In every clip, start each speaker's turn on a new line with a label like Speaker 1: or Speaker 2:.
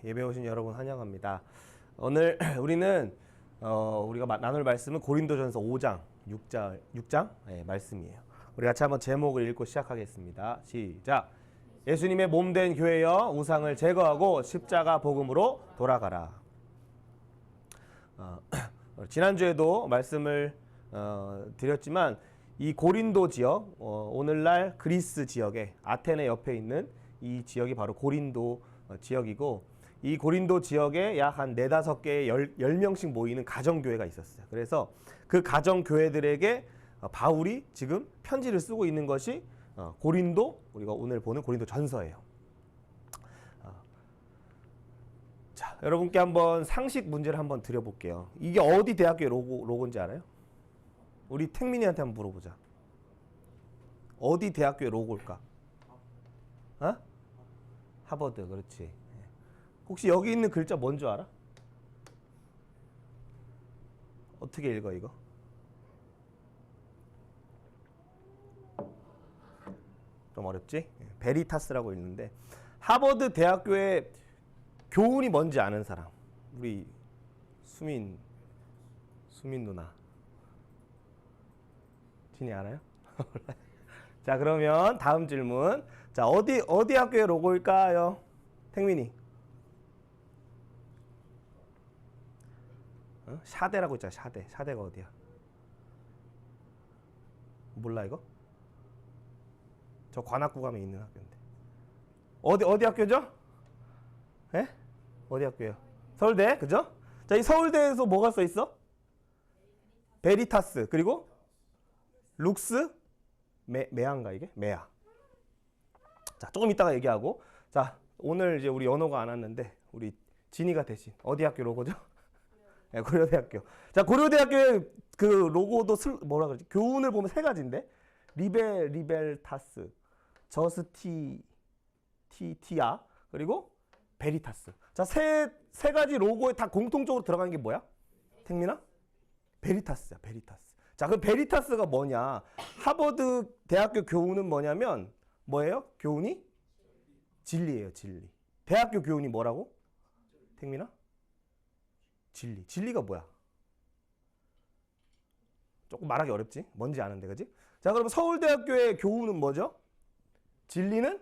Speaker 1: 예배 오신 여러분 환영합니다. 오늘 우리는 우리가 나눌 말씀은 고린도전서 5장, 6장 말씀이에요. 우리 같이 한번 제목을 읽고 시작하겠습니다. 시작. 예수님의 몸된 교회여 우상을 제거하고 십자가 복음으로 돌아가라. 지난주에도 말씀을 드렸지만 이 고린도 지역, 오늘날 그리스 지역에 아테네 옆에 있는 이 지역이 바로 고린도 지역이고, 이 고린도 지역에 약 한 4-5개의 10명씩 모이는 가정교회가 있었어요. 그래서 그 가정교회들에게 바울이 지금 편지를 쓰고 있는 것이 고린도, 우리가 오늘 보는 고린도 전서예요. 자, 여러분께 한번 상식 문제를 한번 드려볼게요. 이게 어디 대학교의 로고인지 알아요? 우리 택민이한테 한번 물어보자. 어디 대학교의 로고일까? 하버드, 그렇지. 혹시 여기 있는 글자 뭔 줄 알아? 어떻게 읽어 이거? 좀 어렵지? 베리타스라고 읽는데, 하버드 대학교의 교훈이 뭔지 아는 사람? 우리 수민 누나. 진이 알아요? 자, 그러면 다음 질문. 자, 어디 학교의 로고일까요? 택민이. 샤대라고 있잖아. 샤대가 어디야? 몰라 이거? 저 관악구 가면 있는 학교인데. 어디 학교죠? 예? 어디 학교예요? 서울대, 그죠? 자, 이 서울대에서 뭐가 써 있어? 베리타스, 그리고 룩스, 메아인가 이게? 메아. 자, 조금 이따가 얘기하고. 자, 오늘 이제 우리 연호가 안 왔는데 우리 진이가 대신 어디 학교 로고죠? 네, 고려대학교. 자, 고려대학교의 그 로고도 뭐라 그러지? 교훈을 보면 3가지인데, 리벨타스, 저스티티아, 그리고 베리타스. 자, 세 가지 로고에 다 공통적으로 들어가는 게 뭐야? 택민아? 베리타스야, 베리타스. 자, 그럼 베리타스가 뭐냐? 하버드 대학교 교훈은 뭐냐면, 뭐예요? 교훈이? 진리예요, 진리. 대학교 교훈이 뭐라고? 택민아? 진리. 진리가 뭐야? 조금 말하기 어렵지? 뭔지 아는데, 그지? 자, 그럼 서울대학교의 교훈은 뭐죠? 진리는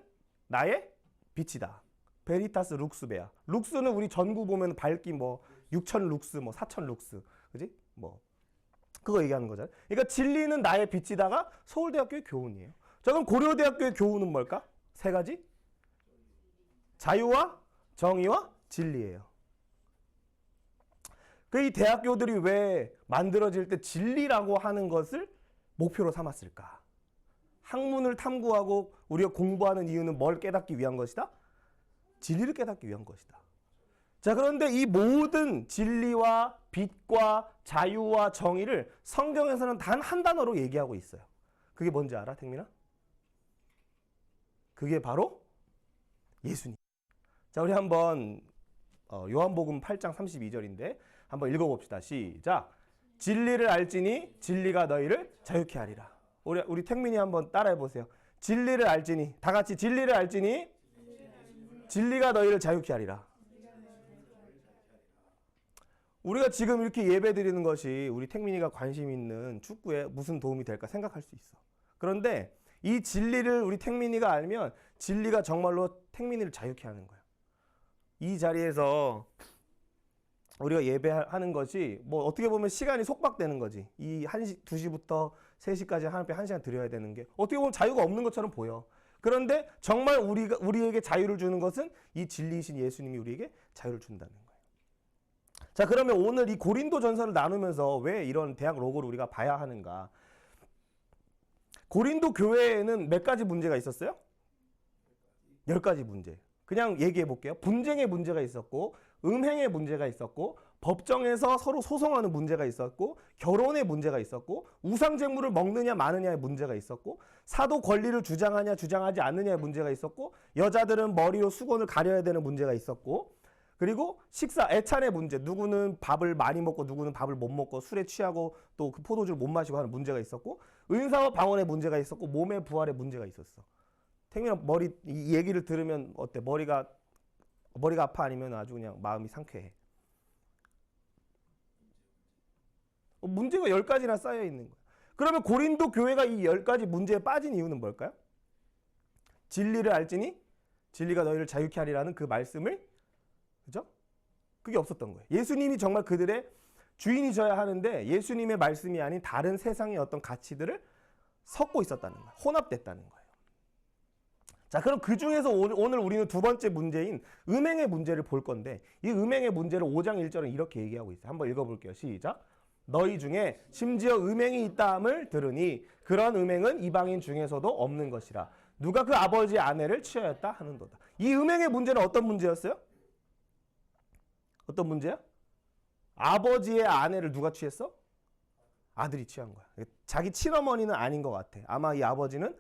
Speaker 1: 나의 빛이다. 베리타스 룩스베아. 룩스는 우리 전구 보면 밝기 6,000 룩스, 4,000 룩스. 그지? 그거 얘기하는 거잖아요. 그러니까 진리는 나의 빛이다가 서울대학교의 교훈이에요. 자, 그럼 고려대학교의 교훈은 뭘까? 3가지? 자유와 정의와 진리예요. 이 대학교들이 왜 만들어질 때 진리라고 하는 것을 목표로 삼았을까? 학문을 탐구하고 우리가 공부하는 이유는 뭘 깨닫기 위한 것이다? 진리를 깨닫기 위한 것이다. 자, 그런데 이 모든 진리와 빛과 자유와 정의를 성경에서는 단 한 단어로 얘기하고 있어요. 그게 뭔지 알아, 택민아? 그게 바로 예수님. 자, 우리 한번 요한복음 8장 32절인데 한번 읽어봅시다. 시작. 진리를 알지니 진리가 너희를 자유케 하리라. 우리 택민이 한번 따라해보세요. 진리를 알지니, 다 같이 진리를 알지니 진리가 너희를 자유케 하리라. 우리가 지금 이렇게 예배 드리는 것이 우리 택민이가 관심 있는 축구에 무슨 도움이 될까 생각할 수 있어. 그런데 이 진리를 우리 택민이가 알면 진리가 정말로 택민이를 자유케 하는 거야. 이 자리에서 우리가 예배하는 것이 어떻게 보면 시간이 속박되는 거지. 이 2시부터 3시까지 하나님께 1시간 드려야 되는 게 어떻게 보면 자유가 없는 것처럼 보여. 그런데 정말 우리에게 자유를 주는 것은 이 진리이신 예수님이 우리에게 자유를 준다는 거예요. 자, 그러면 오늘 이 고린도 전서를 나누면서 왜 이런 대학 로고를 우리가 봐야 하는가? 고린도 교회에는 몇 가지 문제가 있었어요? 10가지 문제. 그냥 얘기해 볼게요. 분쟁의 문제가 있었고, 음행의 문제가 있었고, 법정에서 서로 소송하는 문제가 있었고, 결혼의 문제가 있었고, 우상제물을 먹느냐 마느냐의 문제가 있었고, 사도 권리를 주장하냐 주장하지 않느냐의 문제가 있었고, 여자들은 머리로 수건을 가려야 되는 문제가 있었고, 그리고 식사, 애찬의 문제. 누구는 밥을 많이 먹고 누구는 밥을 못 먹고 술에 취하고 또 그 포도주를 못 마시고 하는 문제가 있었고, 은사와 방언의 문제가 있었고, 몸의 부활의 문제가 있었어. 택민아, 이 얘기를 들으면 어때? 머리가 머리가 아파 아니면 아주 그냥 마음이 상쾌해? 문제가 10가지나 쌓여 있는 거예요. 그러면 고린도 교회가 이 10가지 문제에 빠진 이유는 뭘까요? 진리를 알지니 진리가 너희를 자유케 하리라는 그 말씀을, 그죠? 그게 없었던 거예요. 예수님이 정말 그들의 주인이셔야 하는데 예수님의 말씀이 아닌 다른 세상의 어떤 가치들을 섞고 있었다는 거예요. 혼합됐다는 거예요. 자, 그럼 그 중에서 오늘 우리는 두 번째 문제인 음행의 문제를 볼 건데, 이 음행의 문제를 5장 1절은 이렇게 얘기하고 있어요. 한번 읽어볼게요. 시작. 너희 중에 심지어 음행이 있다함을 들으니 그런 음행은 이방인 중에서도 없는 것이라. 누가 그 아버지의 아내를 취하였다 하는도다. 이 음행의 문제는 어떤 문제였어요? 어떤 문제야? 아버지의 아내를 누가 취했어? 아들이 취한 거야. 자기 친어머니는 아닌 것 같아. 아마 이 아버지는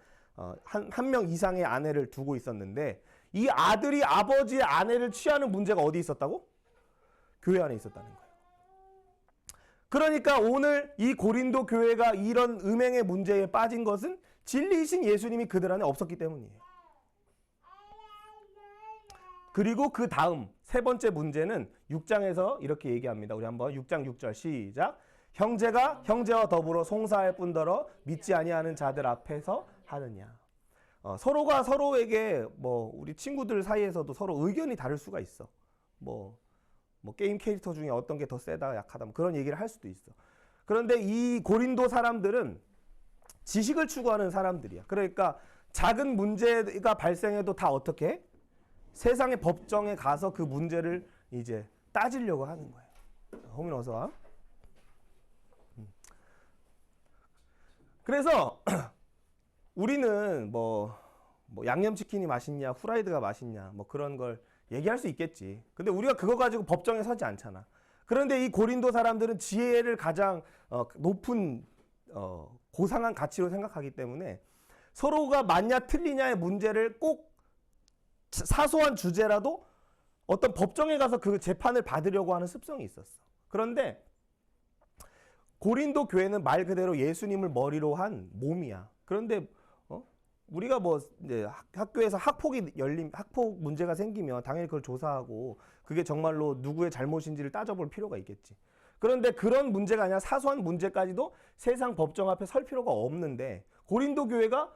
Speaker 1: 한 명 이상의 아내를 두고 있었는데, 이 아들이 아버지의 아내를 취하는 문제가 어디 있었다고? 교회 안에 있었다는 거예요. 그러니까 오늘 이 고린도 교회가 이런 음행의 문제에 빠진 것은 진리이신 예수님이 그들 안에 없었기 때문이에요. 그리고 그 다음 세 번째 문제는 6장에서 이렇게 얘기합니다. 우리 한번 6장 6절 시작. 형제가 형제와 더불어 송사할 뿐더러 믿지 아니하는 자들 앞에서 하느냐. 서로가 서로에게 우리 친구들 사이에서도 서로 의견이 다를 수가 있어. 뭐 게임 캐릭터 중에 어떤 게 더 세다 약하다 그런 얘기를 할 수도 있어. 그런데 이 고린도 사람들은 지식을 추구하는 사람들이야. 그러니까 작은 문제가 발생해도 다 어떻게 해? 세상의 법정에 가서 그 문제를 이제 따지려고 하는 거예요. 호민 어서 와. 그래서 우리는 양념치킨이 맛있냐 후라이드가 맛있냐 그런 걸 얘기할 수 있겠지. 근데 우리가 그거 가지고 법정에 서지 않잖아. 그런데 이 고린도 사람들은 지혜를 가장 높은 고상한 가치로 생각하기 때문에 서로가 맞냐 틀리냐의 문제를 꼭 사소한 주제라도 어떤 법정에 가서 그 재판을 받으려고 하는 습성이 있었어. 그런데 고린도 교회는 말 그대로 예수님을 머리로 한 몸이야. 그런데 우리가 이제 학교에서 학폭 문제가 생기면 당연히 그걸 조사하고 그게 정말로 누구의 잘못인지를 따져볼 필요가 있겠지. 그런데 그런 문제가 아니라 사소한 문제까지도 세상 법정 앞에 설 필요가 없는데, 고린도 교회가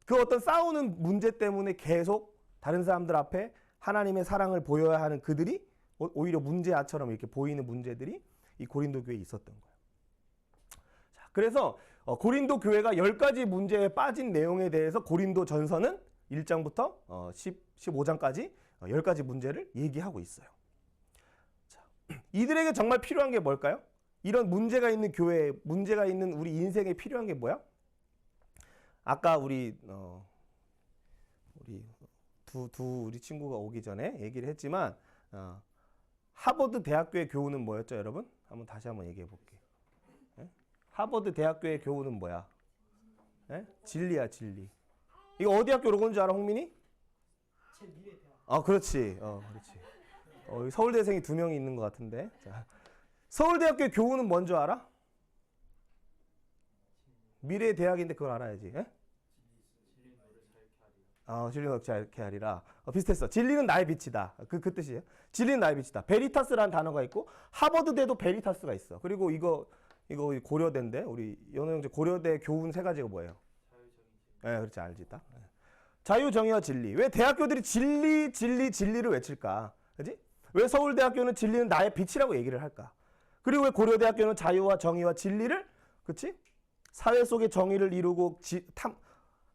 Speaker 1: 그 어떤 싸우는 문제 때문에 계속 다른 사람들 앞에 하나님의 사랑을 보여야 하는 그들이 오히려 문제아처럼 이렇게 보이는 문제들이 이 고린도 교회에 있었던 거예요. 자, 그래서 고린도 교회가 10가지 문제에 빠진 내용에 대해서 고린도 전서는 1장부터 15장까지 10가지 문제를 얘기하고 있어요. 자, 이들에게 정말 필요한 게 뭘까요? 이런 문제가 있는 교회, 문제가 있는 우리 인생에 필요한 게 뭐야? 아까 우리 우리 친구가 오기 전에 얘기를 했지만 하버드 대학교의 교훈은 뭐였죠, 여러분? 다시 한번 얘기해 볼게요. 하버드 대학교의 교훈은 뭐야? 진리야, 진리. 이거 어디 학교로 온 줄 알아, 홍민이? 그렇지. 그렇지. 서울대생이 2명이 있는 것 같은데. 자, 서울대학교의 교훈은 뭔 줄 알아? 미래의 대학인데 그걸 알아야지. 진리는 너를 자유케 하리라. 비슷했어. 진리는 나의 빛이다. 그 뜻이에요. 진리는 나의 빛이다. 베리타스라는 단어가 있고 하버드대도 베리타스가 있어. 그리고 이거 고려대인데 우리 연호 형제 고려대 교훈 3가지가 뭐예요? 그렇지, 알지 딱. 자유, 정의와 진리. 왜 대학교들이 진리를 외칠까? 그렇지? 왜 서울대학교는 진리는 나의 빛이라고 얘기를 할까? 그리고 왜 고려대학교는 자유와 정의와 진리를, 그렇지? 사회 속의 정의를 이루고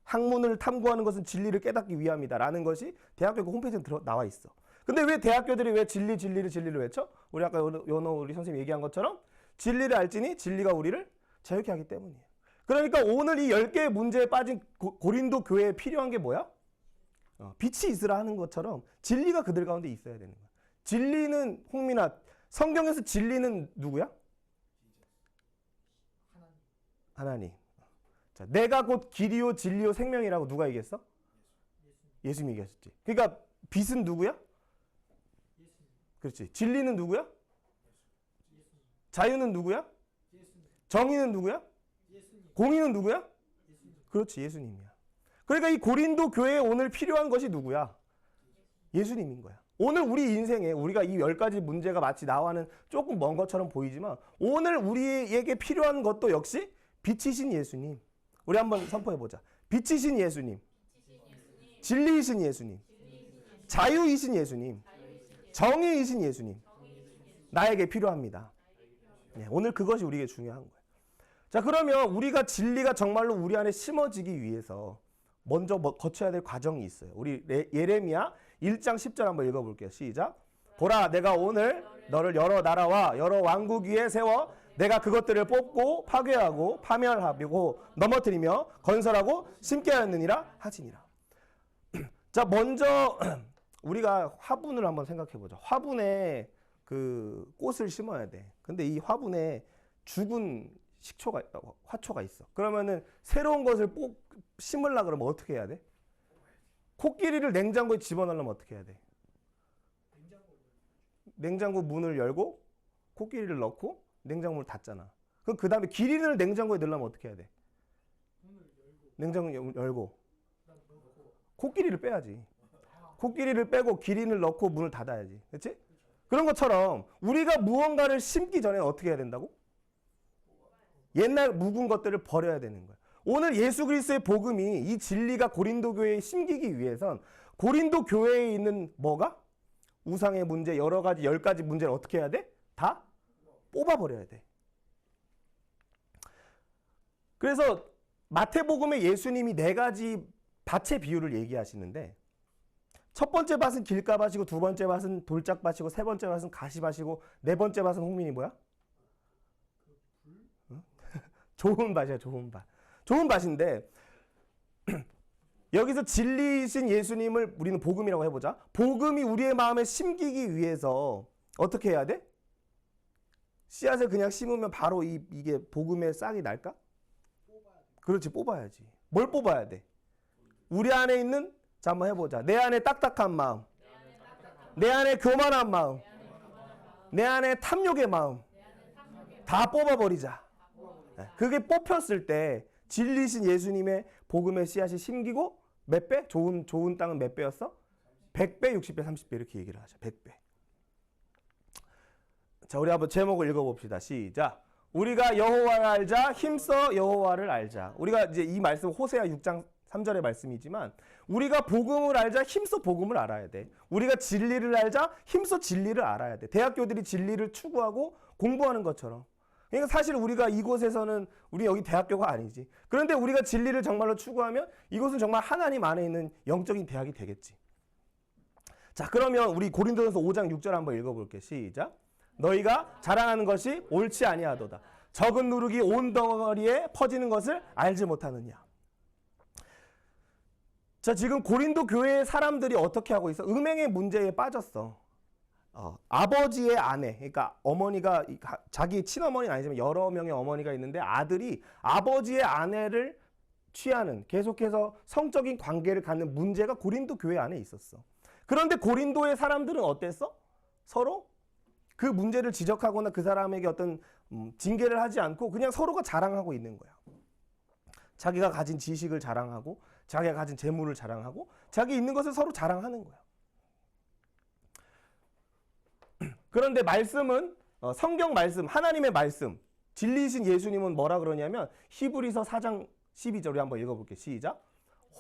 Speaker 1: 학문을 탐구하는 것은 진리를 깨닫기 위함이다라는 것이 대학교 홈페이지에 나와 있어. 근데 왜 대학교들이 왜 진리를 외쳐? 우리 아까 연호 우리 선생님 얘기한 것처럼 진리를 알지니 진리가 우리를 자유케 하기 때문이에요. 그러니까 오늘 이 10개의 문제에 빠진 고린도 교회에 필요한 게 뭐야? 빛이 있으라 하는 것처럼 진리가 그들 가운데 있어야 되는 거야. 진리는, 홍민아, 성경에서 진리는 누구야? 하나님. 자, 내가 곧 길이요 진리요 생명이라고 누가 얘기했어? 예수님이 얘기했지. 그러니까 빛은 누구야? 그렇지. 진리는 누구야? 자유는 누구야? 정의는 누구야? 공의는 누구야? 그렇지, 예수님이야. 그러니까 이 고린도 교회에 오늘 필요한 것이 누구야? 예수님인 거야. 오늘 우리 인생에 우리가 이 10가지 문제가 마치 나와는 조금 먼 것처럼 보이지만 오늘 우리에게 필요한 것도 역시 빛이신 예수님. 우리 한번 선포해보자. 빛이신 예수님, 진리이신 예수님, 자유이신 예수님, 정의이신 예수님, 나에게 필요합니다. 네, 오늘 그것이 우리에게 중요한 거예요. 자, 그러면 우리가 진리가 정말로 우리 안에 심어지기 위해서 먼저 거쳐야 될 과정이 있어요. 우리 예레미야 1장 10절 한번 읽어볼게요. 시작. 보라, 내가 오늘 너를 여러 나라와 여러 왕국 위에 세워 내가 그것들을 뽑고 파괴하고 파멸하고 넘어뜨리며 건설하고 심게 하였느니라 하시니라. 자, 먼저 우리가 화분을 한번 생각해 보자. 화분에 그 꽃을 심어야 돼. 근데 이 화분에 죽은 화초가 있어. 그러면은 새로운 것을 심으려고 그러면 어떻게 해야 돼? 코끼리를 냉장고에 집어넣으려면 어떻게 해야 돼? 냉장고 문을 열고 코끼리를 넣고 냉장고를 닫잖아. 그럼 그 다음에 기린을 냉장고에 넣으려면 어떻게 해야 돼? 냉장고 열고 코끼리를 빼야지. 코끼리를 빼고 기린을 넣고 문을 닫아야지. 그렇지? 그런 것처럼 우리가 무언가를 심기 전에 어떻게 해야 된다고? 옛날 묵은 것들을 버려야 되는 거야. 오늘 예수 그리스도의 복음이 이 진리가 고린도 교회에 심기기 위해선 고린도 교회에 있는 뭐가? 우상의 문제, 여러 가지 10가지 문제를 어떻게 해야 돼? 다 뽑아버려야 돼. 그래서 마태복음에 예수님이 4가지 밭의 비유를 얘기하시는데 첫 번째 밭은 길가밭이고 두 번째 밭은 돌짝밭이고 세 번째 밭은 가시밭이고 네 번째 밭은 홍민이 뭐야? 좋은 밭이야, 좋은 밭. 좋은 밭인데 여기서 진리이신 예수님을 우리는 복음이라고 해보자. 복음이 우리의 마음에 심기기 위해서 어떻게 해야 돼? 씨앗을 그냥 심으면 바로 이게 복음의 싹이 날까? 그렇지, 뽑아야지. 뭘 뽑아야 돼? 우리 안에 있는, 자 한번 해보자. 내 안에 딱딱한 마음, 내 안에 교만한 마음, 내 안에 탐욕의 마음 다 뽑아버리자. 그게 뽑혔을 때 진리신 예수님의 복음의 씨앗이 심기고 몇 배? 좋은 땅은 몇 배였어? 100배, 60배, 30배 이렇게 얘기를 하죠. 100배. 자, 우리 한번 제목을 읽어봅시다. 시작. 우리가 여호와를 알자, 힘써 여호와를 알자. 우리가 이제 이 말씀 호세아 6장 3절의 말씀이지만 우리가 복음을 알자, 힘써 복음을 알아야 돼. 우리가 진리를 알자, 힘써 진리를 알아야 돼. 대학교들이 진리를 추구하고 공부하는 것처럼. 그러니까 사실 우리가 이곳에서는 우리 여기 대학교가 아니지. 그런데 우리가 진리를 정말로 추구하면 이곳은 정말 하나님 안에 있는 영적인 대학이 되겠지. 자, 그러면 우리 고린도전서 5장 6절 한번 읽어볼게. 시작. 너희가 자랑하는 것이 옳지 아니하도다. 적은 누룩이 온 덩어리에 퍼지는 것을 알지 못하느냐. 자, 지금 고린도 교회의 사람들이 어떻게 하고 있어? 음행의 문제에 빠졌어. 아버지의 아내, 그러니까 어머니가 자기 친어머니는 아니지만 여러 명의 어머니가 있는데 아들이 아버지의 아내를 취하는, 계속해서 성적인 관계를 갖는 문제가 고린도 교회 안에 있었어. 그런데 고린도의 사람들은 어땠어? 서로 그 문제를 지적하거나 그 사람에게 어떤 징계를 하지 않고 그냥 서로가 자랑하고 있는 거야. 자기가 가진 지식을 자랑하고 자기가 가진 재물을 자랑하고 자기 있는 것을 서로 자랑하는 거야. 그런데 말씀은 성경 말씀, 하나님의 말씀, 진리이신 예수님은 뭐라 그러냐면 히브리서 4장 12절 우리 한번 읽어볼게요. 시작.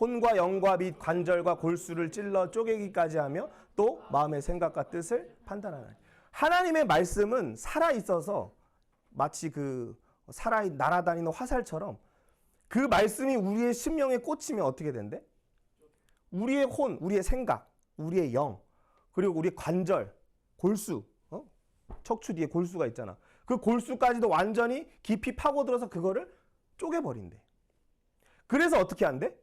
Speaker 1: 혼과 영과 및 관절과 골수를 찔러 쪼개기까지 하며 또 마음의 생각과 뜻을 판단하나니. 하나님의 말씀은 살아있어서 마치 그 날아다니는 화살처럼 그 말씀이 우리의 심령에 꽂히면 어떻게 된대? 우리의 혼, 우리의 생각, 우리의 영, 그리고 우리의 관절, 골수, 척추 뒤에 골수가 있잖아. 그 골수까지도 완전히 깊이 파고들어서 그거를 쪼개버린대. 그래서 어떻게 한대?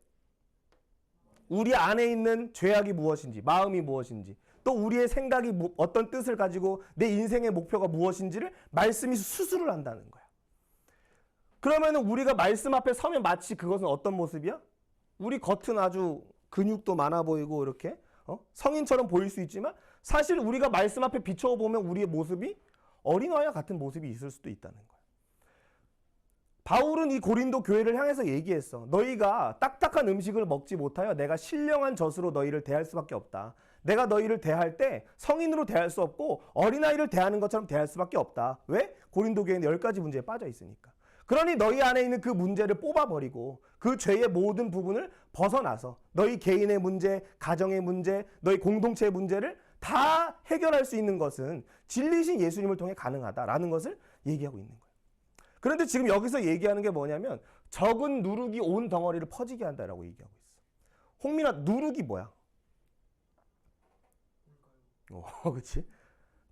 Speaker 1: 우리 안에 있는 죄악이 무엇인지, 마음이 무엇인지, 또 우리의 생각이 어떤 뜻을 가지고 내 인생의 목표가 무엇인지를 말씀이 수술을 한다는 거야. 그러면 우리가 말씀 앞에 서면 마치 그것은 어떤 모습이야? 우리 겉은 아주 근육도 많아 보이고 이렇게 성인처럼 보일 수 있지만 사실 우리가 말씀 앞에 비춰보면 우리의 모습이 어린아이와 같은 모습이 있을 수도 있다는 거야. 바울은 이 고린도 교회를 향해서 얘기했어. 너희가 딱딱한 음식을 먹지 못하여 내가 신령한 젖으로 너희를 대할 수밖에 없다. 내가 너희를 대할 때 성인으로 대할 수 없고 어린아이를 대하는 것처럼 대할 수밖에 없다. 왜? 고린도 교회는 10가지 문제에 빠져 있으니까. 그러니 너희 안에 있는 그 문제를 뽑아버리고 그 죄의 모든 부분을 벗어나서 너희 개인의 문제, 가정의 문제, 너희 공동체의 문제를 다 해결할 수 있는 것은 진리신 예수님을 통해 가능하다라는 것을 얘기하고 있는 거예요. 그런데 지금 여기서 얘기하는 게 뭐냐면 적은 누룩이 온 덩어리를 퍼지게 한다라고 얘기하고 있어. 홍민아, 누룩이 뭐야? 그렇지.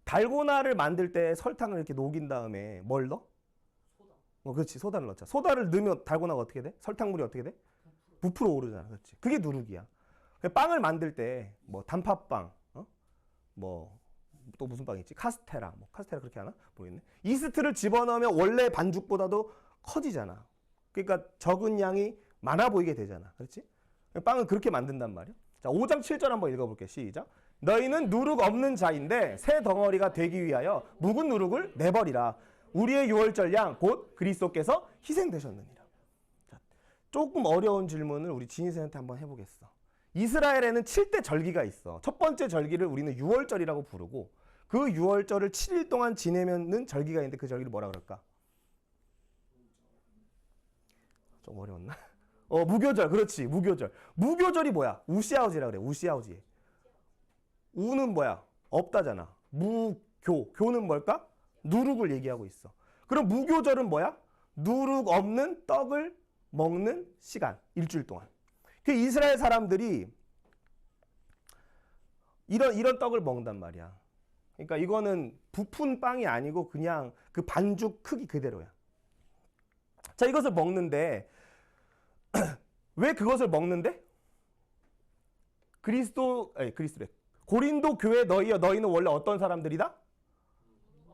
Speaker 1: 달고나를 만들 때 설탕을 이렇게 녹인 다음에 뭘 넣어? 그렇지. 소다를 넣자. 소다를 넣으면 달고나가 어떻게 돼? 설탕물이 어떻게 돼? 부풀어 오르잖아. 그렇지. 그게 누룩이야. 빵을 만들 때 뭐 단팥빵, 뭐 또 무슨 빵이 있지? 카스테라. 뭐 카스테라 그렇게 하나? 모르겠네. 이스트를 집어넣으면 원래 반죽보다도 커지잖아. 그러니까 적은 양이 많아 보이게 되잖아. 그렇지? 빵은 그렇게 만든단 말이야. 자, 5장 7절 한번 읽어볼게. 시작. 너희는 누룩 없는 자인데 새 덩어리가 되기 위하여 묵은 누룩을 내버리라. 우리의 유월절 양 곧 그리스도께서 희생되셨느니라. 자, 조금 어려운 질문을 우리 진희선한테 한번 해보겠어. 이스라엘에는 7대 절기가 있어. 첫 번째 절기를 우리는 유월절이라고 부르고 그 유월절을 7일 동안 지내면은 절기가 있는데 그 절기를 뭐라 그럴까? 좀 어려웠나? 무교절. 그렇지. 무교절. 무교절이 뭐야? 우시아우지라 그래. 우시아우지. 우는 뭐야? 없다잖아. 무교. 교는 뭘까? 누룩을 얘기하고 있어. 그럼 무교절은 뭐야? 누룩 없는 떡을 먹는 시간. 일주일 동안. 그 이스라엘 사람들이 이런 떡을 먹는단 말이야. 그러니까 이거는 부푼 빵이 아니고 그냥 그 반죽 크기 그대로야. 자, 이것을 먹는데 왜 그것을 먹는데? 그리스도래. 고린도 교회 너희는 원래 어떤 사람들이다?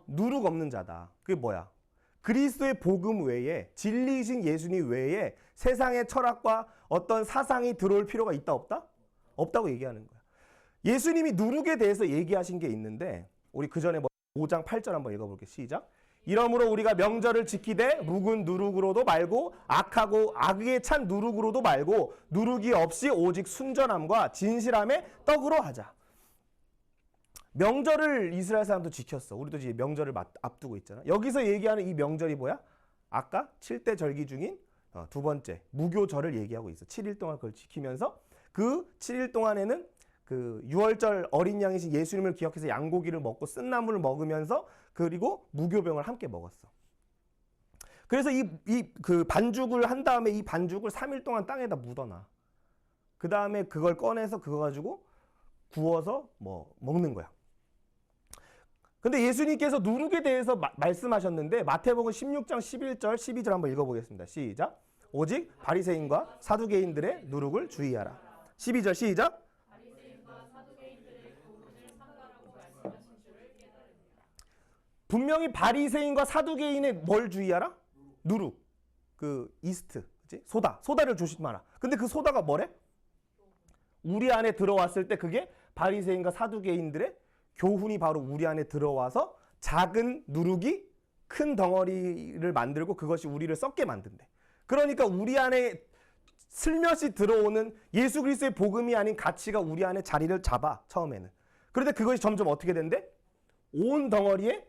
Speaker 1: 누룩 없는 자다. 그게 뭐야? 그리스도의 복음 외에 진리이신 예수님 외에 세상의 철학과 어떤 사상이 들어올 필요가 있다 없다? 없다고 얘기하는 거야. 예수님이 누룩에 대해서 얘기하신 게 있는데 우리 그 전에 5장 8절 한번 읽어볼게요. 시작. 이러므로 우리가 명절을 지키되 묵은 누룩으로도 말고 악하고 악에 찬 누룩으로도 말고 누룩이 없이 오직 순전함과 진실함의 떡으로 하자. 명절을 이스라엘 사람도 지켰어. 우리도 이제 명절을 앞두고 있잖아. 여기서 얘기하는 이 명절이 뭐야? 아까 7대 절기 중인 두 번째 무교절을 얘기하고 있어. 7일 동안 그걸 지키면서 그 7일 동안에는 그 유월절 어린 양이신 예수님을 기억해서 양고기를 먹고 쓴나물을 먹으면서 그리고 무교병을 함께 먹었어. 그래서 그 반죽을 한 다음에 이 반죽을 3일 동안 땅에다 묻어놔. 그 다음에 그걸 꺼내서 그거 가지고 구워서 뭐 먹는 거야. 근데 예수님께서 누룩에 대해서 말씀하셨는데 마태복음 16장 11절 12절 한번 읽어보겠습니다. 시작. 오직 바리새인과 사두개인들의 누룩을 주의하라. 12절 시작. 분명히 바리새인과 사두개인의 뭘 주의하라? 누룩. 그 이스트. 그치? 소다를 조심하라. 근데 그 소다가 뭐래? 우리 안에 들어왔을 때 그게 바리새인과 사두개인들의 교훈이 바로 우리 안에 들어와서 작은 누룩이 큰 덩어리를 만들고 그것이 우리를 썩게 만든대. 그러니까 우리 안에 슬며시 들어오는 예수 그리스도의 복음이 아닌 가치가 우리 안에 자리를 잡아 처음에는. 그런데 그것이 점점 어떻게 된대? 온 덩어리에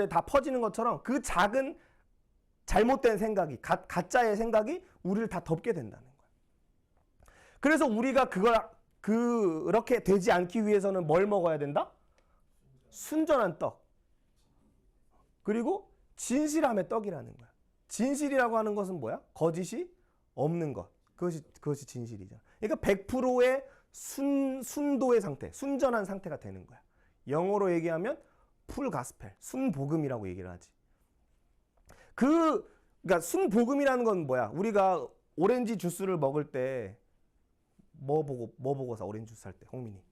Speaker 1: 다 퍼지는 것처럼 그 작은 잘못된 생각이 가짜의 생각이 우리를 다 덮게 된다는 거야. 그래서 우리가 그렇게 되지 않기 위해서는 뭘 먹어야 된다? 순전한 떡. 그리고 진실함의 떡이라는 거야. 진실이라고 하는 것은 뭐야? 거짓이 없는 것. 그것이 진실이잖아. 그러니까 100%의 순도의 상태, 순전한 상태가 되는 거야. 영어로 얘기하면 풀 가스펠, 순복음이라고 얘기를 하지. 그러니까 순복음이라는 건 뭐야? 우리가 오렌지 주스를 먹을 때 뭐 보고 사? 오렌지 주스 살 때 홍민이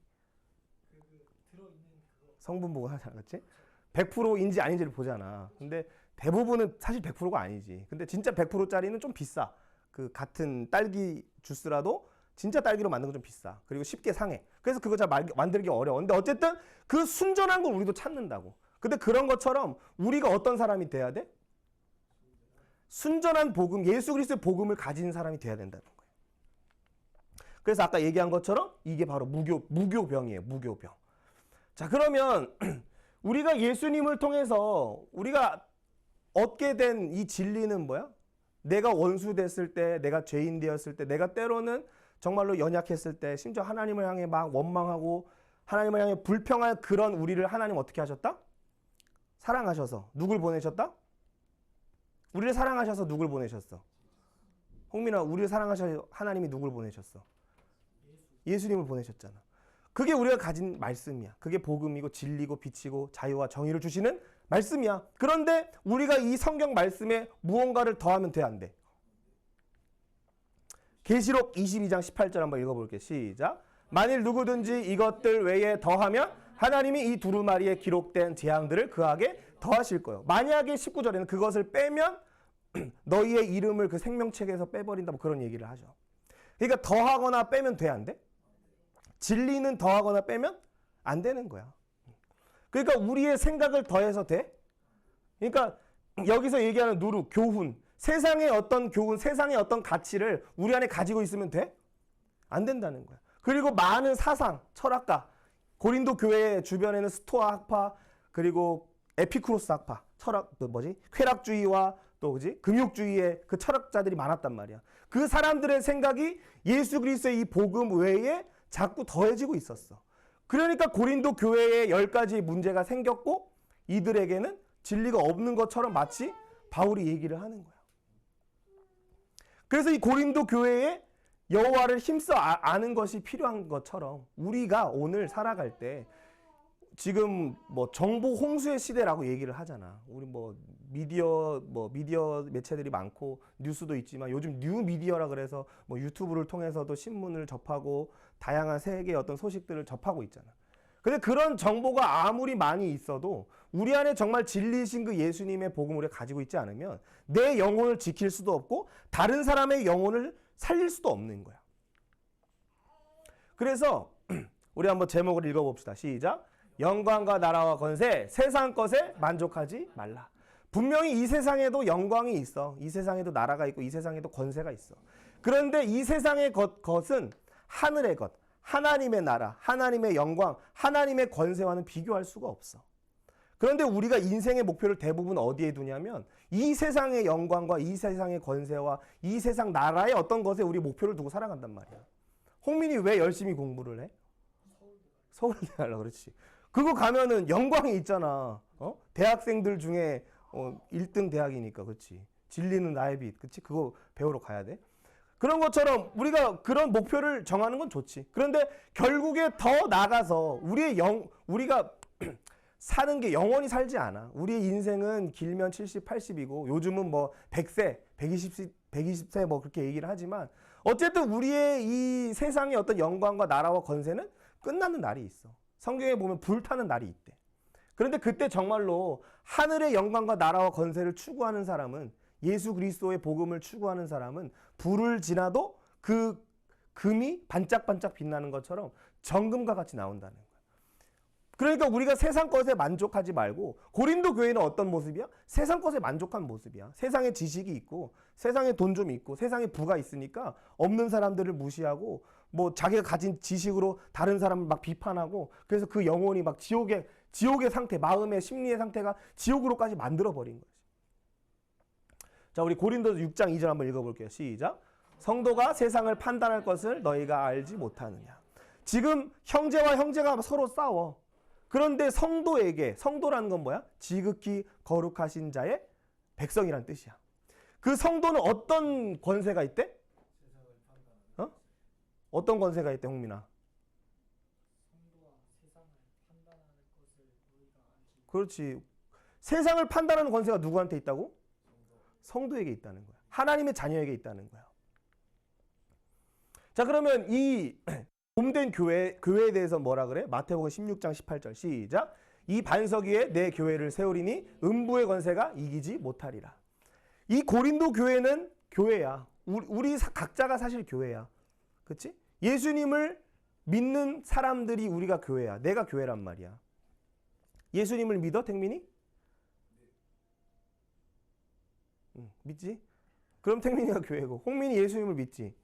Speaker 1: 성분 보고 하잖아, 그렇지? 100%인지 아닌지를 보잖아. 근데 대부분은 사실 100%가 아니지. 근데 진짜 100%짜리는 좀 비싸. 그 같은 딸기 주스라도 진짜 딸기로 만든 건 좀 비싸. 그리고 쉽게 상해. 그래서 그거 잘 만들기 어려워. 근데 어쨌든 그 순전한 걸 우리도 찾는다고. 근데 그런 것처럼 우리가 어떤 사람이 돼야 돼? 순전한 복음, 예수 그리스도의 복음을 가진 사람이 돼야 된다는 거예요. 그래서 아까 얘기한 것처럼 이게 바로 무교병이에요. 무교병. 자, 그러면 우리가 예수님을 통해서 우리가 얻게 된 이 진리는 뭐야? 내가 원수 됐을 때, 내가 죄인 되었을 때, 내가 때로는 정말로 연약했을 때, 심지어 하나님을 향해 막 원망하고 하나님을 향해 불평할 그런 우리를 하나님 어떻게 하셨다? 사랑하셔서 누굴 보내셨다? 우리를 사랑하셔서 누굴 보내셨어? 홍민아, 우리를 사랑하셔서 하나님이 누굴 보내셨어? 예수님을 보내셨잖아. 그게 우리가 가진 말씀이야. 그게 복음이고 진리고 빛이고 자유와 정의를 주시는 말씀이야. 그런데 우리가 이 성경 말씀에 무언가를 더하면 돼, 안 돼? 계시록 22장 18절 한번 읽어볼게. 시작. 만일 누구든지 이것들 외에 더하면 하나님이 이 두루마리에 기록된 재앙들을 그에게 더하실 거예요. 만약에 19절에는 그것을 빼면 너희의 이름을 그 생명책에서 빼버린다, 뭐 그런 얘기를 하죠. 그러니까 더하거나 빼면 돼, 안 돼? 진리는 더하거나 빼면 안 되는 거야. 그러니까 우리의 생각을 더해서 돼? 그러니까 여기서 얘기하는 누룩, 교훈, 세상의 어떤 교훈, 세상의 어떤 가치를 우리 안에 가지고 있으면 돼? 안 된다는 거야. 그리고 많은 사상, 철학가, 고린도 교회 주변에는 스토아 학파, 그리고 에피쿠로스 학파, 쾌락주의와 또 그지? 금욕주의의 그 철학자들이 많았단 말이야. 그 사람들의 생각이 예수 그리스도의 이 복음 외에 자꾸 더해지고 있었어. 그러니까 고린도 교회에 10가지 문제가 생겼고 이들에게는 진리가 없는 것처럼 마치 바울이 얘기를 하는 거야. 그래서 이 고린도 교회에 여호와를 힘써 아는 것이 필요한 것처럼 우리가 오늘 살아갈 때 지금 뭐 정보 홍수의 시대라고 얘기를 하잖아. 우리 뭐 미디어 매체들이 많고 뉴스도 있지만 요즘 뉴 미디어라 그래서 뭐 유튜브를 통해서도 신문을 접하고 다양한 세계의 어떤 소식들을 접하고 있잖아. 근데 그런 정보가 아무리 많이 있어도 우리 안에 정말 진리신 그 예수님의 복음을 우리가 가지고 있지 않으면 내 영혼을 지킬 수도 없고 다른 사람의 영혼을 살릴 수도 없는 거야. 그래서 우리 한번 제목을 읽어봅시다. 시작. 영광과 나라와 권세, 세상 것에 만족하지 말라. 분명히 이 세상에도 영광이 있어. 이 세상에도 나라가 있고 이 세상에도 권세가 있어. 그런데 이 세상의 것은 하늘의 것, 하나님의 나라, 하나님의 영광, 하나님의 권세와는 비교할 수가 없어. 그런데 우리가 인생의 목표를 대부분 어디에 두냐면 이 세상의 영광과 이 세상의 권세와 이 세상 나라의 어떤 것에 우리 목표를 두고 살아간단 말이야. 홍민이 왜 열심히 공부를 해? 서울대 가려고 그렇지. 그거 가면은 영광이 있잖아. 대학생들 중에 1등 대학이니까, 그렇지. 진리는 나의 빛, 그렇지. 그거 배우러 가야 돼. 그런 것처럼 우리가 그런 목표를 정하는 건 좋지. 그런데 결국에 더 나가서 우리가 사는 게 영원히 살지 않아. 우리의 인생은 길면 70, 80이고 요즘은 뭐 100세, 120세 뭐 그렇게 얘기를 하지만 어쨌든 우리의 이 세상의 어떤 영광과 나라와 권세는 끝나는 날이 있어. 성경에 보면 불타는 날이 있대. 그런데 그때 정말로 하늘의 영광과 나라와 권세를 추구하는 사람은, 예수 그리스도의 복음을 추구하는 사람은 불을 지나도 그 금이 반짝반짝 빛나는 것처럼 정금과 같이 나온다는 거야. 그러니까 우리가 세상 것에 만족하지 말고, 고린도 교회는 어떤 모습이야? 세상 것에 만족한 모습이야. 세상에 지식이 있고 세상에 돈 좀 있고 세상에 부가 있으니까 없는 사람들을 무시하고 뭐 자기가 가진 지식으로 다른 사람을 막 비판하고, 그래서 그 영혼이 막 지옥의 상태, 마음의 심리의 상태가 지옥으로까지 만들어버린 거지. 자, 우리 고린도서 6장 2절 한번 읽어볼게요. 시작. 성도가 세상을 판단할 것을 너희가 알지 못하느냐. 지금 형제와 형제가 서로 싸워. 그런데 성도라는 건 뭐야? 지극히 거룩하신 자의 백성이란 뜻이야. 그 성도는 어떤 권세가 있대? 어떤 권세가 있대, 홍민아?
Speaker 2: 성도와 세상을 판단하는 것을 너희가 알지.
Speaker 1: 그렇지. 세상을 판단하는 권세가 누구한테 있다고? 성도에게 있다는 거야. 하나님의 자녀에게 있다는 거야. 자, 그러면 이 몸된 교회에 대해서 뭐라 그래? 마태복음 16장 18절 시작. 이 반석 위에 내 교회를 세우리니 음부의 권세가 이기지 못하리라. 이 고린도 교회는 교회야. 우리 각자가 사실 교회야. 그렇지? 예수님을 믿는 사람들이 우리가 교회야. 내가 교회란 말이야. 예수님을 믿어, 택민이? 믿지? 그럼 택민이가 교회고, 홍민이 예수님을 믿지?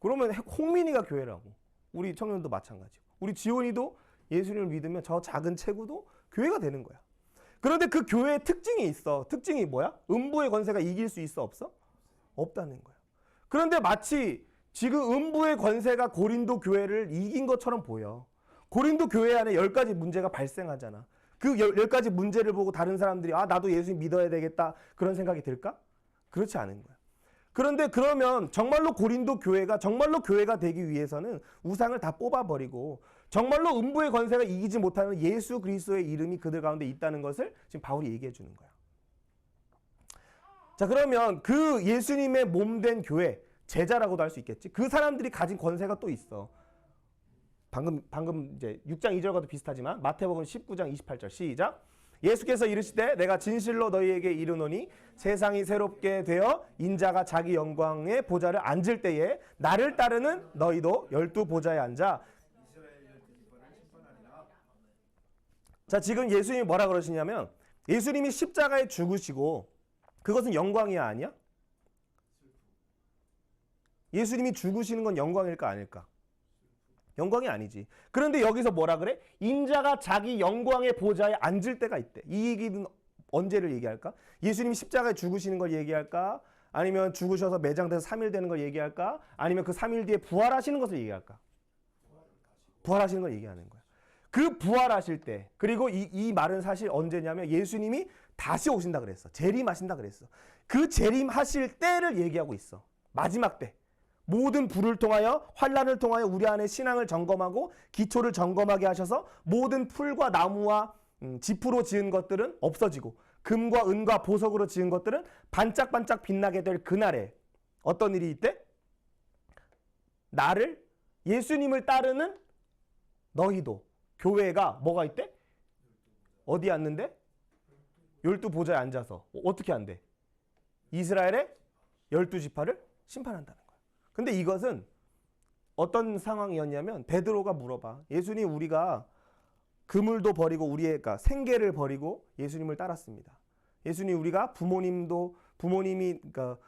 Speaker 1: 그러면 홍민이가 교회라고. 우리 청년도 마찬가지고. 우리 지원이도 예수님을 믿으면 저 작은 체구도 교회가 되는 거야. 그런데 그 교회의 특징이 있어. 특징이 뭐야? 음부의 권세가 이길 수 있어? 없어? 없다는 거야. 그런데 마치 지금 음부의 권세가 고린도 교회를 이긴 것처럼 보여. 고린도 교회 안에 10가지 문제가 발생하잖아. 그 10가지 문제를 보고 다른 사람들이 나도 예수님 믿어야 되겠다 그런 생각이 들까? 그렇지 않은 거야. 그런데 그러면 정말로 고린도 교회가 정말로 교회가 되기 위해서는 우상을 다 뽑아버리고 정말로 음부의 권세가 이기지 못하는 예수 그리스도의 이름이 그들 가운데 있다는 것을 지금 바울이 얘기해 주는 거야. 자, 그러면 그 예수님의 몸된 교회, 제자라고도 할 수 있겠지. 그 사람들이 가진 권세가 또 있어. 방금 이제 6장 2절과도 비슷하지만 마태복음 19장 28절 시작. 예수께서 이르시되 내가 진실로 너희에게 이르노니 세상이 새롭게 되어 인자가 자기 영광의 보좌를 앉을 때에 나를 따르는 너희도 12보좌에 앉아. 자, 지금 예수님이 뭐라 그러시냐면 예수님이 십자가에 죽으시고 그것은 영광이야 아니야? 예수님이 죽으시는 건 영광일까 아닐까? 영광이 아니지. 그런데 여기서 뭐라 그래? 인자가 자기 영광의 보좌에 앉을 때가 있대. 이 얘기는 언제를 얘기할까? 예수님이 십자가에 죽으시는 걸 얘기할까? 아니면 죽으셔서 매장돼서 3일 되는 걸 얘기할까? 아니면 그 3일 뒤에 부활하시는 것을 얘기할까? 부활하시는 걸 얘기하는 거야. 그 부활하실 때, 그리고 이 말은 사실 언제냐면 예수님이 다시 오신다 그랬어. 재림하신다 그랬어. 그 재림하실 때를 얘기하고 있어. 마지막 때. 모든 불을 통하여 환난을 통하여 우리 안에 신앙을 점검하고 기초를 점검하게 하셔서 모든 풀과 나무와 지프로 지은 것들은 없어지고 금과 은과 보석으로 지은 것들은 반짝반짝 빛나게 될 그날에 어떤 일이 있대? 나를 예수님을 따르는 너희도 교회가 뭐가 있대? 어디 앉는데? 12보좌에 앉아서 어떻게 한대? 이스라엘의 12지파를 심판한다는 거야. 근데 이것은 어떤 상황이었냐면 베드로가 물어봐. 예수님 우리가 그물도 버리고 우리의 그러니까 생계를 버리고 예수님을 따랐습니다. 예수님 우리가 부모님이 그러니까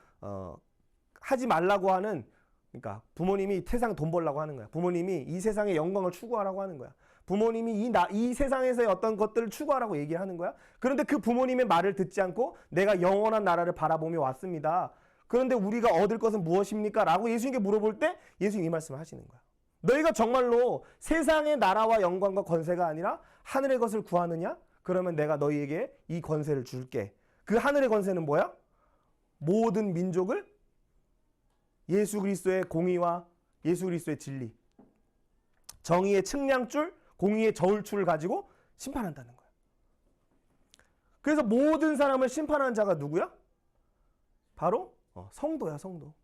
Speaker 1: 하지 말라고 하는 그러니까 부모님이 세상 돈 벌라고 하는 거야. 부모님이 이 세상의 영광을 추구하라고 하는 거야. 부모님이 이 세상에서의 어떤 것들을 추구하라고 얘기를 하는 거야. 그런데 그 부모님의 말을 듣지 않고 내가 영원한 나라를 바라보며 왔습니다. 그런데 우리가 얻을 것은 무엇입니까? 라고 예수님께 물어볼 때 예수님이 이 말씀을 하시는 거야. 너희가 정말로 세상의 나라와 영광과 권세가 아니라 하늘의 것을 구하느냐? 그러면 내가 너희에게 이 권세를 줄게. 그 하늘의 권세는 뭐야? 모든 민족을 예수 그리스도의 공의와 예수 그리스도의 진리, 정의의 측량줄, 공의의 저울줄을 가지고 심판한다는 거야. 그래서 모든 사람을 심판하는 자가 누구야? 바로 성도야, 성도.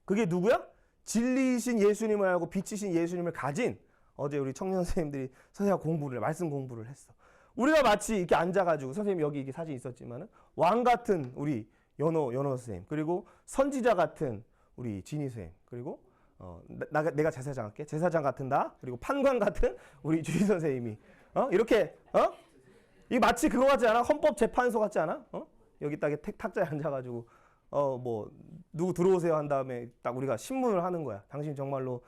Speaker 1: 그게 누구야? 진리이신 예수님을 알고 빛이신 예수님을 가진 어제 우리 청년 선생님들이 선생님 말씀 공부를 했어. 우리가 마치 이렇게 앉아가지고 선생님 여기 이게 사진 있었지만은 왕 같은 우리 연호 선생님, 그리고 선지자 같은 우리 진희 선생님, 그리고 내가 제사장 할게. 제사장 같은 나, 그리고 판관 같은 우리 주희 선생님이 이렇게 이 마치 그거 같지 않아? 헌법재판소 같지 않아? 여기 딱 탁자에 앉아가지고 뭐 누구 들어오세요 한 다음에 딱 우리가 신문을 하는 거야. 당신 정말로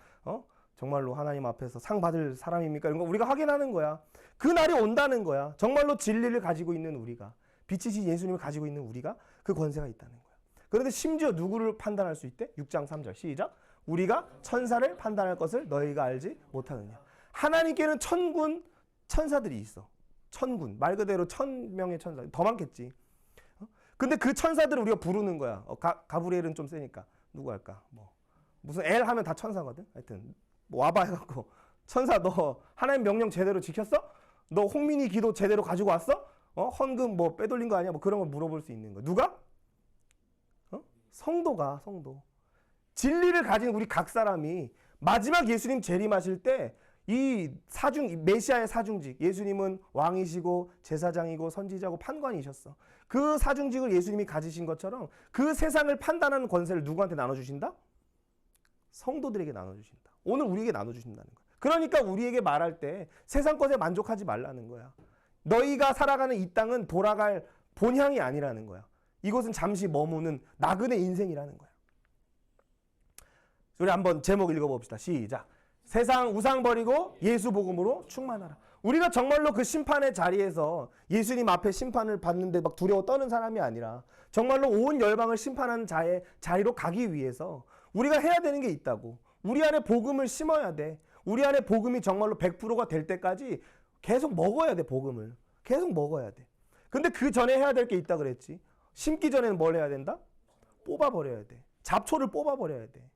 Speaker 1: 정말로 하나님 앞에서 상 받을 사람입니까? 이런 거 우리가 확인하는 거야. 그 날이 온다는 거야. 정말로 진리를 가지고 있는 우리가, 빛이신 예수님을 가지고 있는 우리가 그 권세가 있다는 거야. 그런데 심지어 누구를 판단할 수 있대? 6장 3절 시작. 우리가 천사를 판단할 것을 너희가 알지 못하느냐. 하나님께는 천군 천사들이 있어. 천군, 말 그대로 1000명의 천사, 더 많겠지. 근데 그 천사들을 우리가 부르는 거야. 가브리엘은 좀 세니까 누구 할까? 뭐 무슨 엘 하면 다 천사거든. 하여튼 뭐 와봐 해갖고 천사 너 하나님 명령 제대로 지켰어? 너 홍민이 기도 제대로 가지고 왔어? 헌금 뭐 빼돌린 거 아니야? 뭐 그런 걸 물어볼 수 있는 거야. 누가? 성도가, 성도. 진리를 가진 우리 각 사람이 마지막 예수님 재림하실 때 이 메시아의 사중직, 예수님은 왕이시고 제사장이고 선지자고 판관이셨어. 그 사중직을 예수님이 가지신 것처럼 그 세상을 판단하는 권세를 누구한테 나눠주신다? 성도들에게 나눠주신다. 오늘 우리에게 나눠주신다는 거야. 그러니까 우리에게 말할 때 세상 것에 만족하지 말라는 거야. 너희가 살아가는 이 땅은 돌아갈 본향이 아니라는 거야. 이것은 잠시 머무는 나그네 인생이라는 거야. 우리 한번 제목 읽어봅시다. 시작. 세상 우상 버리고 예수 복음으로 충만하라. 우리가 정말로 그 심판의 자리에서 예수님 앞에 심판을 받는데 막 두려워 떠는 사람이 아니라 정말로 온 열방을 심판하는 자리로 가기 위해서 우리가 해야 되는 게 있다고. 우리 안에 복음을 심어야 돼. 우리 안에 복음이 정말로 100%가 될 때까지 계속 먹어야 돼. 복음을 계속 먹어야 돼. 근데 그 전에 해야 될 게 있다 그랬지. 심기 전에는 뭘 해야 된다? 뽑아버려야 돼. 잡초를 뽑아버려야 돼.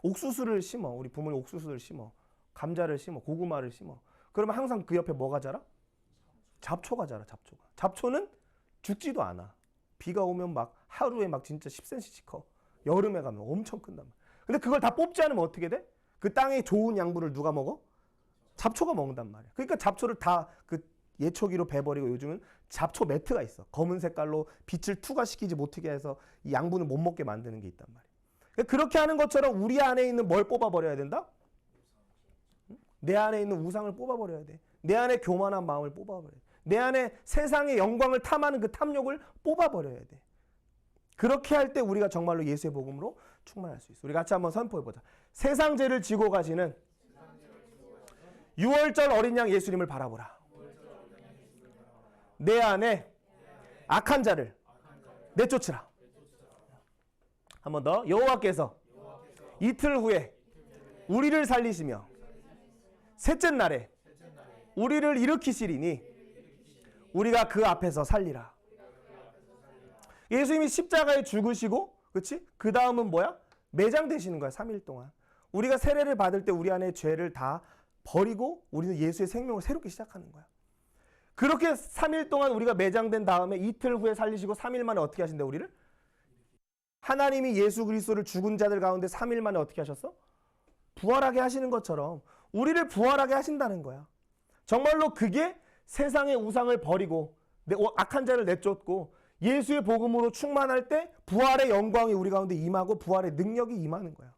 Speaker 1: 옥수수를 심어. 우리 부모님 옥수수를 심어. 감자를 심어. 고구마를 심어. 그러면 항상 그 옆에 뭐가 자라? 잡초가 자라. 잡초가. 잡초는 죽지도 않아. 비가 오면 막 하루에 막 진짜 10cm씩 커. 여름에 가면 엄청 큰단 말이야. 근데 그걸 다 뽑지 않으면 어떻게 돼? 그 땅의 좋은 양분을 누가 먹어? 잡초가 먹는단 말이야. 그러니까 잡초를 다 그 예초기로 베버리고 요즘은 잡초 매트가 있어. 검은 색깔로 빛을 투과시키지 못하게 해서 이 양분을 못 먹게 만드는 게 있단 말이야. 그러니까 그렇게 하는 것처럼 우리 안에 있는 뭘 뽑아버려야 된다? 내 안에 있는 우상을 뽑아버려야 돼. 내 안에 교만한 마음을 뽑아버려야 돼. 내 안에 세상의 영광을 탐하는 그 탐욕을 뽑아버려야 돼. 그렇게 할 때 우리가 정말로 예수의 복음으로 충만할 수 있어. 우리 같이 한번 선포해보자. 세상 죄를 지고 가시는 6월절 어린 양 예수님을 바라보라. 내 안에 악한 자를 내쫓으라. 한 번 더. 여호와께서 이틀 후에 우리를 살리시며 셋째 날에 우리를 일으키시리니 우리가 그 앞에서 살리라. 예수님이 십자가에 죽으시고, 그렇지? 그 다음은 뭐야? 매장되시는 거야. 3일 동안. 우리가 세례를 받을 때 우리 안에 죄를 다 버리고 우리는 예수의 생명을 새롭게 시작하는 거야. 그렇게 3일 동안 우리가 매장된 다음에 이틀 후에 살리시고 3일 만에 어떻게 하신대 우리를? 하나님이 예수 그리스도를 죽은 자들 가운데 3일 만에 어떻게 하셨어? 부활하게 하시는 것처럼 우리를 부활하게 하신다는 거야. 정말로 그게 세상의 우상을 버리고 악한 자를 내쫓고 예수의 복음으로 충만할 때 부활의 영광이 우리 가운데 임하고 부활의 능력이 임하는 거야.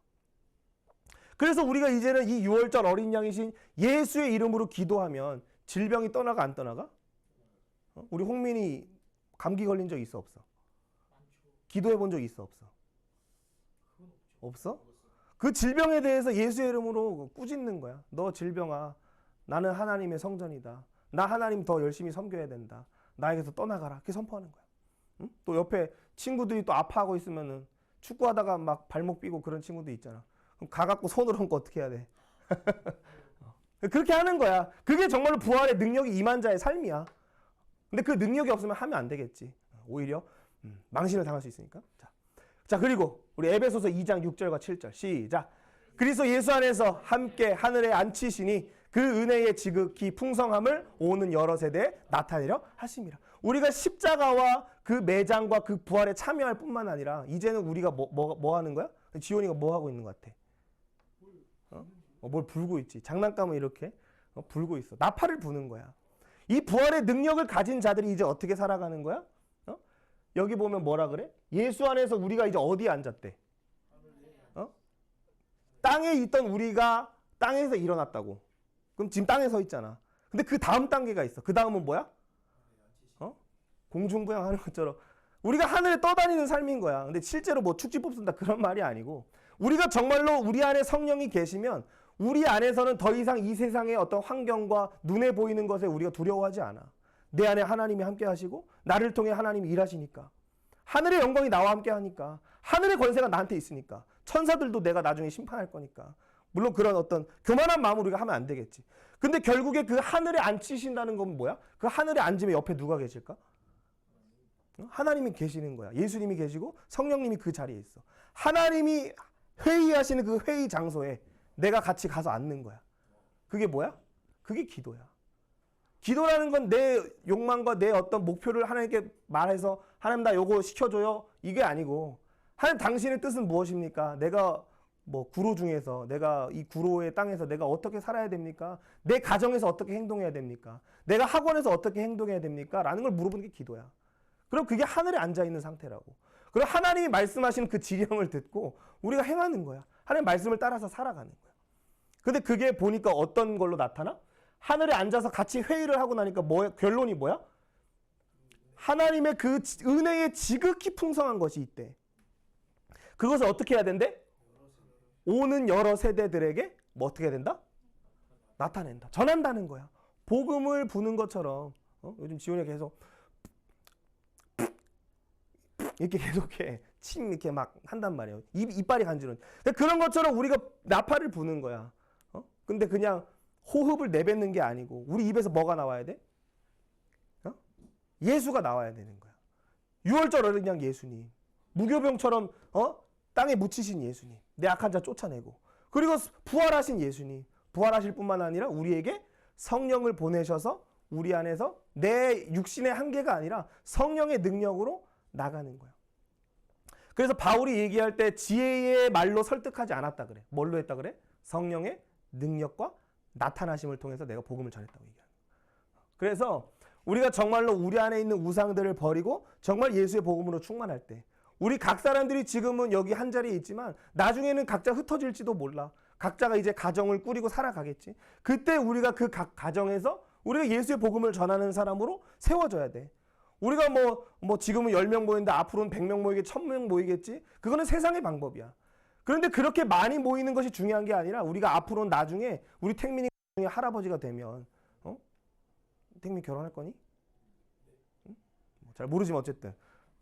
Speaker 1: 그래서 우리가 이제는 이 6월절 어린 양이신 예수의 이름으로 기도하면 질병이 떠나가 안 떠나가? 우리 홍민이 감기 걸린 적 있어 없어? 기도해 본 적 있어 없어? 없어? 그 질병에 대해서 예수의 이름으로 꾸짖는 거야. 너 질병아, 나는 하나님의 성전이다. 나 하나님 더 열심히 섬겨야 된다. 나에게서 떠나가라. 그렇게 선포하는 거야. 응? 또 옆에 친구들이 또 아파하고 있으면은 축구하다가 막 발목 삐고 그런 친구도 있잖아. 그럼 가갖고 손으로 얹고 어떻게 해야 돼? 그렇게 하는 거야. 그게 정말로 부활의 능력이 임한 자의 삶이야. 근데 그 능력이 없으면 하면 안 되겠지. 오히려 망신을 당할 수 있으니까. 자, 그리고 우리 에베소서 2장 6절과 7절 시작. 그리스도 예수 안에서 함께 하늘에 앉히시니 그 은혜의 지극히 풍성함을 오는 여러 세대에 나타내려 하심이라. 우리가 십자가와 그 매장과 그 부활에 참여할 뿐만 아니라 이제는 우리가 뭐 하는 거야? 지원이가 뭐 하고 있는 것 같아? 뭘 불고 있지. 장난감을 이렇게 불고 있어. 나팔을 부는 거야. 이 부활의 능력을 가진 자들이 이제 어떻게 살아가는 거야? 여기 보면 뭐라 그래? 예수 안에서 우리가 이제 어디에 앉았대? 땅에 있던 우리가 땅에서 일어났다고. 그럼 지금 땅에 서 있잖아. 근데 그 다음 단계가 있어. 그 다음은 뭐야? 공중부양하는 것처럼 우리가 하늘에 떠다니는 삶인 거야. 근데 실제로 뭐 축지법 쓴다 그런 말이 아니고 우리가 정말로 우리 안에 성령이 계시면 우리 안에서는 더 이상 이 세상의 어떤 환경과 눈에 보이는 것에 우리가 두려워하지 않아. 내 안에 하나님이 함께 하시고 나를 통해 하나님이 일하시니까 하늘의 영광이 나와 함께 하니까 하늘의 권세가 나한테 있으니까 천사들도 내가 나중에 심판할 거니까 물론 그런 어떤 교만한 마음으로 우리가 하면 안 되겠지. 근데 결국에 그 하늘에 앉히신다는 건 뭐야? 그 하늘에 앉으면 옆에 누가 계실까? 하나님이 계시는 거야. 예수님이 계시고 성령님이 그 자리에 있어. 하나님이 회의하시는 그 회의 장소에 내가 같이 가서 앉는 거야. 그게 뭐야? 그게 기도야. 기도라는 건 내 욕망과 내 어떤 목표를 하나님께 말해서 하나님 나 요거 시켜줘요. 이게 아니고 하나님 당신의 뜻은 무엇입니까? 내가 뭐 구로 중에서 내가 이 구로의 땅에서 내가 어떻게 살아야 됩니까? 내 가정에서 어떻게 행동해야 됩니까? 내가 학원에서 어떻게 행동해야 됩니까? 라는 걸 물어보는 게 기도야. 그럼 그게 하늘에 앉아있는 상태라고. 그럼 하나님이 말씀하시는 그 지령을 듣고 우리가 행하는 거야. 하나님 말씀을 따라서 살아가는 거야. 근데 그게 보니까 어떤 걸로 나타나? 하늘에 앉아서 같이 회의를 하고 나니까 결론이 뭐야? 하나님의 그 은혜의 지극히 풍성한 것이 있대. 그것을 어떻게 해야 된대? 오는 여러 세대들에게 뭐 어떻게 된다? 나타낸다. 전한다는 거야. 복음을 부는 것처럼 요즘 지훈이 계속 이렇게 계속해. 침 이렇게 막 한단 말이에요. 이빨이 간지러운. 그런 것처럼 우리가 나팔을 부는 거야. 근데 그냥 호흡을 내뱉는 게 아니고 우리 입에서 뭐가 나와야 돼? 예수가 나와야 되는 거야. 유월절 어린양 예수님. 무교병처럼 땅에 묻히신 예수님. 내 악한 자 쫓아내고. 그리고 부활하신 예수님. 부활하실 뿐만 아니라 우리에게 성령을 보내셔서 우리 안에서 내 육신의 한계가 아니라 성령의 능력으로 나가는 거야. 그래서 바울이 얘기할 때 지혜의 말로 설득하지 않았다 그래. 뭘로 했다 그래? 성령의 능력과 나타나심을 통해서 내가 복음을 전했다고 얘기하는 거야. 그래서 우리가 정말로 우리 안에 있는 우상들을 버리고 정말 예수의 복음으로 충만할 때 우리 각 사람들이 지금은 여기 한 자리에 있지만 나중에는 각자 흩어질지도 몰라. 각자가 이제 가정을 꾸리고 살아가겠지. 그때 우리가 그 각 가정에서 우리가 예수의 복음을 전하는 사람으로 세워져야 돼. 우리가 뭐 지금은 10명 모이는데 앞으로는 100명 모이겠지, 1000명 모이겠지. 그거는 세상의 방법이야. 그런데 그렇게 많이 모이는 것이 중요한 게 아니라 우리가 앞으로는 나중에 우리 택민이 할아버지가 되면 택민 결혼할 거니? 응? 잘 모르지만 어쨌든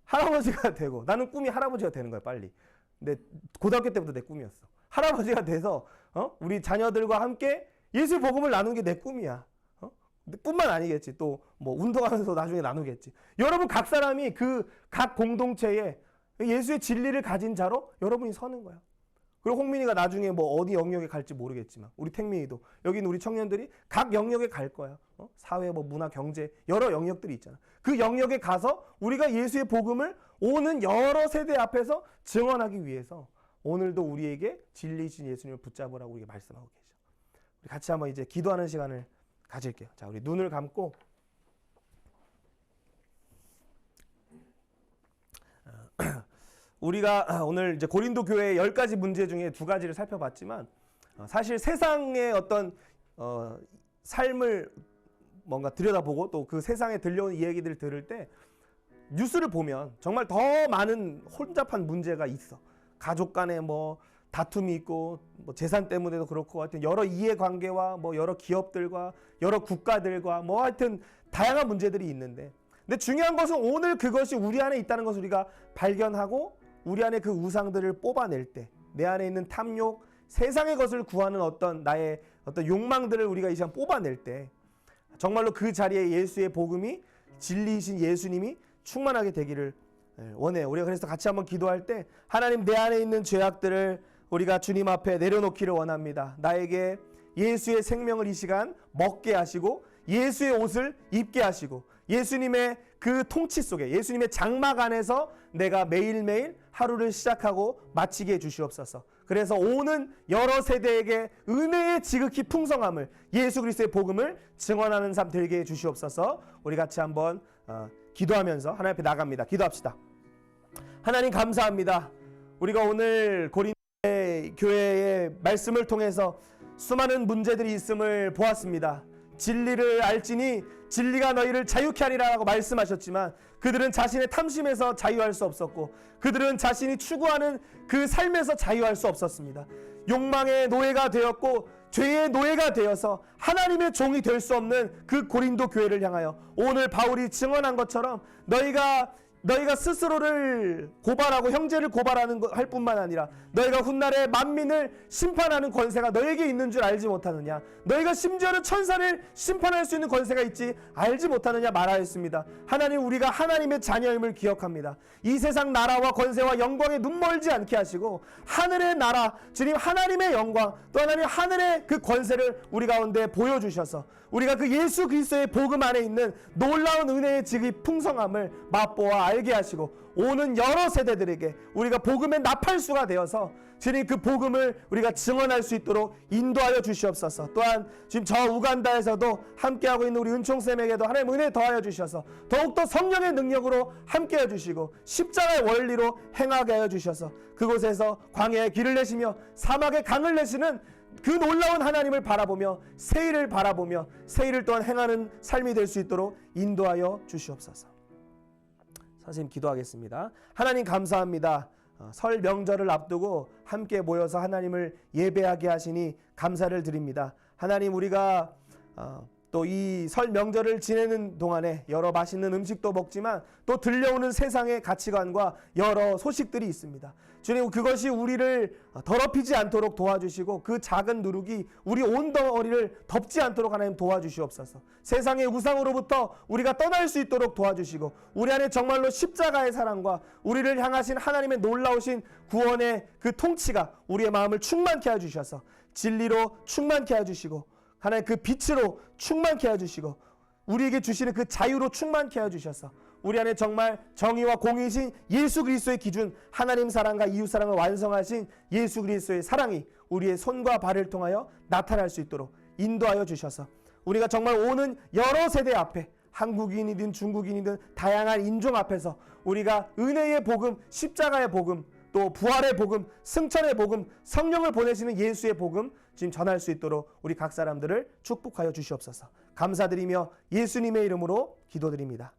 Speaker 1: 할아버지가 되고 나는 꿈이 할아버지가 되는 거야 빨리. 근데 고등학교 때부터 내 꿈이었어. 할아버지가 돼서 우리 자녀들과 함께 예수의 복음을 나누는 게 내 꿈이야. 뿐만 아니겠지. 또 뭐 운동하면서 나중에 나누겠지. 여러분 각 사람이 그 각 공동체에 예수의 진리를 가진 자로 여러분이 서는 거야. 그리고 홍민이가 나중에 뭐 어디 영역에 갈지 모르겠지만 우리 택민이도 여기 있는 우리 청년들이 각 영역에 갈 거야. 사회, 뭐 문화, 경제 여러 영역들이 있잖아. 그 영역에 가서 우리가 예수의 복음을 오는 여러 세대 앞에서 증언하기 위해서 오늘도 우리에게 진리이신 예수님을 붙잡으라고 우리에게 말씀하고 계셔. 우리 같이 한번 이제 기도하는 시간을 가질게요. 자, 우리 눈을 감고 우리가 오늘 이제 고린도 교회의 10가지 문제 중에 2가지를 살펴봤지만 사실 세상의 어떤 삶을 뭔가 들여다보고 또 그 세상에 들려오는 이야기들을 들을 때 뉴스를 보면 정말 더 많은 혼잡한 문제가 있어. 가족 간에 뭐 다툼이 있고 뭐 재산 때문에도 그렇고 하여튼 여러 이해관계와 뭐 여러 기업들과 여러 국가들과 뭐 하여튼 다양한 문제들이 있는데 근데 중요한 것은 오늘 그것이 우리 안에 있다는 것을 우리가 발견하고 우리 안에 그 우상들을 뽑아낼 때 내 안에 있는 탐욕, 세상의 것을 구하는 어떤 나의 어떤 욕망들을 우리가 이 시간 뽑아낼 때 정말로 그 자리에 예수의 복음이 진리이신 예수님이 충만하게 되기를 원해요. 우리가 그래서 같이 한번 기도할 때 하나님 내 안에 있는 죄악들을 우리가 주님 앞에 내려놓기를 원합니다. 나에게 예수의 생명을 이 시간 먹게 하시고 예수의 옷을 입게 하시고 예수님의 그 통치 속에 예수님의 장막 안에서 내가 매일매일 하루를 시작하고 마치게 해주시옵소서. 그래서 오는 여러 세대에게 은혜의 지극히 풍성함을 예수 그리스도의 복음을 증언하는 삶 되게 해주시옵소서. 우리 같이 한번 기도하면서 하나님 앞에 나갑니다. 기도합시다. 하나님 감사합니다. 우리가 오늘 고린도 교회의 말씀을 통해서 수많은 문제들이 있음을 보았습니다. 진리를 알지니 진리가 너희를 자유케 하리라고 말씀하셨지만 그들은 자신의 탐심에서 자유할 수 없었고 그들은 자신이 추구하는 그 삶에서 자유할 수 없었습니다. 욕망의 노예가 되었고 죄의 노예가 되어서 하나님의 종이 될 수 없는 그 고린도 교회를 향하여 오늘 바울이 증언한 것처럼 너희가 스스로를 고발하고 형제를 고발하는 할 뿐만 아니라 너희가 훗날에 만민을 심판하는 권세가 너에게 있는 줄 알지 못하느냐. 너희가 심지어는 천사를 심판할 수 있는 권세가 있지 알지 못하느냐 말하였습니다. 하나님 우리가 하나님의 자녀임을 기억합니다. 이 세상 나라와 권세와 영광에 눈멀지 않게 하시고 하늘의 나라 주님 하나님의 영광 또 하나님 하늘의 그 권세를 우리 가운데 보여주셔서 우리가 그 예수 그리스도의 복음 안에 있는 놀라운 은혜의 지극히 풍성함을 맛보아 알게 하시고 오는 여러 세대들에게 우리가 복음의 나팔수가 되어서 주님 그 복음을 우리가 증언할 수 있도록 인도하여 주시옵소서. 또한 지금 저 우간다에서도 함께하고 있는 우리 은총쌤에게도 하나님 은혜 더하여 주셔서 더욱더 성령의 능력으로 함께해 주시고 십자가의 원리로 행하게 하여 주셔서 그곳에서 광야에 길을 내시며 사막에 강을 내시는 그 놀라운 하나님을 바라보며 새 일을 바라보며 새 일을 또한 행하는 삶이 될 수 있도록 인도하여 주시옵소서. 선생님 기도하겠습니다. 하나님 감사합니다. 설 명절을 앞두고 함께 모여서 하나님을 예배하게 하시니 감사를 드립니다. 하나님, 우리가 또 이 설 명절을 지내는 동안에 여러 맛있는 음식도 먹지만 또 들려오는 세상의 가치관과 여러 소식들이 있습니다. 주님, 그것이 우리를 더럽히지 않도록 도와주시고 그 작은 누룩이 우리 온 덩어리를 덮지 않도록 하나님 도와주시옵소서. 세상의 우상으로부터 우리가 떠날 수 있도록 도와주시고 우리 안에 정말로 십자가의 사랑과 우리를 향하신 하나님의 놀라우신 구원의 그 통치가 우리의 마음을 충만케 해주셔서 진리로 충만케 해주시고 하나님 그 빛으로 충만케 해주시고 우리에게 주시는 그 자유로 충만케 해주셔서 우리 안에 정말 정의와 공의이신 예수 그리스도의 기준, 하나님 사랑과 이웃 사랑을 완성하신 예수 그리스도의 사랑이 우리의 손과 발을 통하여 나타날 수 있도록 인도하여 주셔서 우리가 정말 오는 여러 세대 앞에 한국인이든 중국인이든 다양한 인종 앞에서 우리가 은혜의 복음, 십자가의 복음, 또 부활의 복음, 승천의 복음, 성령을 보내시는 예수의 복음 지금 전할 수 있도록 우리 각 사람들을 축복하여 주시옵소서. 감사드리며 예수님의 이름으로 기도드립니다.